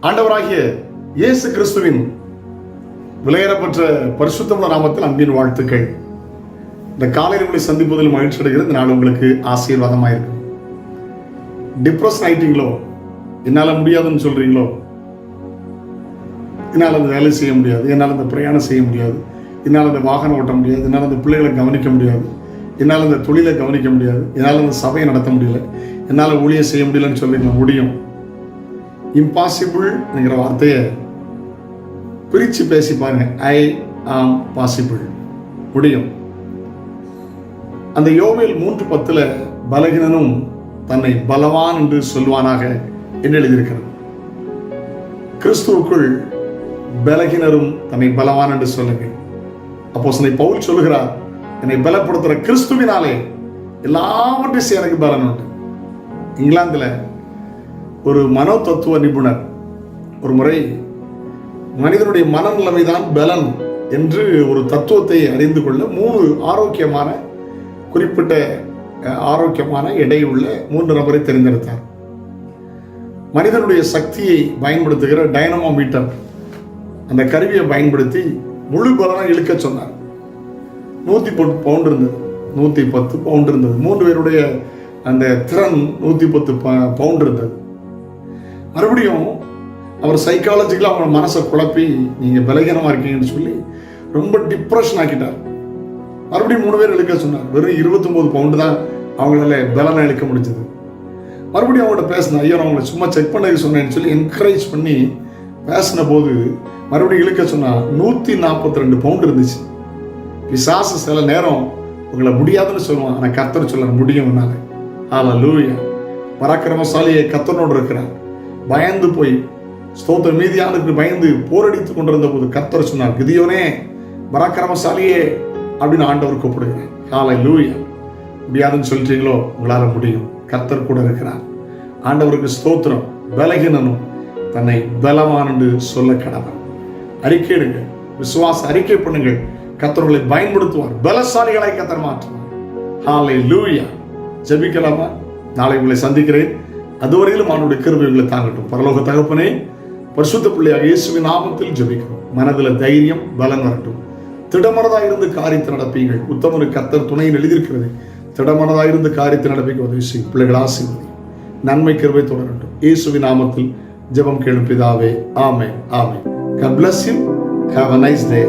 ஆண்டவராகிய இயேசு கிறிஸ்துவின் விலையேறப்பட்ட பரிசுத்தமுள்ள நாமத்தில் அன்பின் வாழ்த்துக்கள். இந்த காலையில் உங்களை சந்திப்பதில் மகிழ்ச்சி அடைகிறது. இந்த நாள் உங்களுக்கு ஆசீர்வாதமாக இருக்கும். டிப்ரெஸ் ஆயிட்டீங்களோ, என்னால் முடியாதுன்னு சொல்றீங்களோ, என்னால் அந்த வேலை செய்ய முடியாது, என்னால் அந்த பிரயாணம் செய்ய முடியாது, என்னால் அந்த வாகனம் ஓட்ட முடியாது, என்னால் அந்த பிள்ளைகளை கவனிக்க முடியாது, என்னால் அந்த தொழிலை கவனிக்க முடியாது, என்னால் அந்த சபையை நடத்த முடியல, என்னால் ஊழியம் செய்ய முடியலன்னு சொல்றீங்க. முடியும். இம்பாசிபிள்ங்கிற வார்த்தையை பிரித்து பேசி பாருங்க. ஐ ஆம் பாசிபிள், முடியும். அந்த யோவேல் 3:10 பலகீனனும் தன்னை பலவான் என்று சொல்வானாக என்று எழுதியிருக்கிறது. கிறிஸ்துவுக்குள் பலகீனரும் தன்னை பலவான் என்று சொல்லுங்கள். அப்போஸ்தலன் பவுல் சொல்லுகிறார், என்னை பலப்படுத்துகிற கிறிஸ்துவினாலே எல்லாவற்றையும் செய்ய எனக்கு பலன் உண்டு. இங்கிலாந்தில் ஒரு மனோ தத்துவ நிபுணர் ஒரு முறை மனிதனுடைய மனநிலைமை தான் பலன் என்று ஒரு தத்துவத்தை அறிந்து கொள்ள 3 ஆரோக்கியமான குறிப்பிட்ட ஆரோக்கியமான எடையுள்ள 3 நபரை தேர்ந்தெடுத்தார். மனிதனுடைய சக்தியை பயன்படுத்துகிற டைனமோமீட்டர் அந்த கருவியை பயன்படுத்தி முழு பலனை இழுக்க சொன்னார். 110 பவுண்ட் இருந்தது, 110 பவுண்ட் இருந்தது. 3 பேருடைய அந்த திறன் 110 பவுண்ட் இருந்தது. மறுபடியும் அவர் சைக்காலஜிக்கலாக அவங்க மனசை குழப்பி நீங்கள் பலகீனமாக இருக்கீங்கன்னு சொல்லி ரொம்ப டிப்ரெஷன் ஆக்கிட்டார். மறுபடியும் 3 பேர் இழுக்க சொன்னார். வெறும் 29 பவுண்டு தான் அவங்களால பலனை இழுக்க முடிஞ்சது. மறுபடியும் அவங்கள்ட்ட பேசினேன், ஐயோ அவங்களை சும்மா செக் பண்ண சொன்னேன்னு சொல்லி என்கரேஜ் பண்ணி பேசின போது மறுபடியும் இழுக்க சொன்னால் 142 பவுண்டு இருந்துச்சு. பிசாசு சில நேரம் உங்களை முடியாதுன்னு சொல்லுவான், ஆனால் கர்த்தர் சொல்ல முடியும். ஹல்லேலூயா. பராக்கிரமசாலியை கர்த்தரோடு இருக்கிறார். பயந்து போய் ஸ்தோத்திர மீதியானுக்கு பயந்து போரடித்து கொண்டிருந்த போது கர்த்தர் சொன்னார், கிதியோனே பராக்கிரமசாலியே அப்படின்னு ஆண்டவர் கூப்பிடுகிறேன். ஹல்லேலூயா. முடியாதுன்னு சொல்லிட்டீங்களோ, உங்களால் முடியும். கர்த்தர் கூட இருக்கிறார். ஆண்டவருக்கு ஸ்தோத்திரம். பலகீனனும் தன்னை பலவான் என்று சொல்ல கடவன். அறிக்கையிடுங்க, விசுவாச அறிக்கை பண்ணுங்கள். கர்த்தர்களை பயன்படுத்துவார். பலசாலிகளை கர்த்தர் மாற்றுவார். ஹல்லேலூயா. ஜெபிக்கலாமா? நாளை உங்களை சந்திக்கிறேன். அதுவரையிலும் அவனுடைய கிருபை உங்களை தாங்கட்டும். பரலோக தகப்பனே, பரிசுத்த பிள்ளையாக இயேசுவின் நாமத்தில் ஜெபிக்கிறோம். மனதில் தைரியம் பலன் வரட்டும். திடமனதாக இருந்து காரியத்தை நடப்பீங்கள். உத்தமனுக்கு கர்த்தர் துணையில் எழுதியிருக்கிறது. திடமனதாக இருந்து காரியத்தை நடப்பிக்க உதவி செய்யும். பிள்ளைகள் ஆசீர்வதி. நன்மை கிருபை தொடரட்டும். இயேசுவின் நாமத்தில் ஜெபம் கேளும் பிதாவே. ஆமென். ஆமென். God bless you. Have a nice day.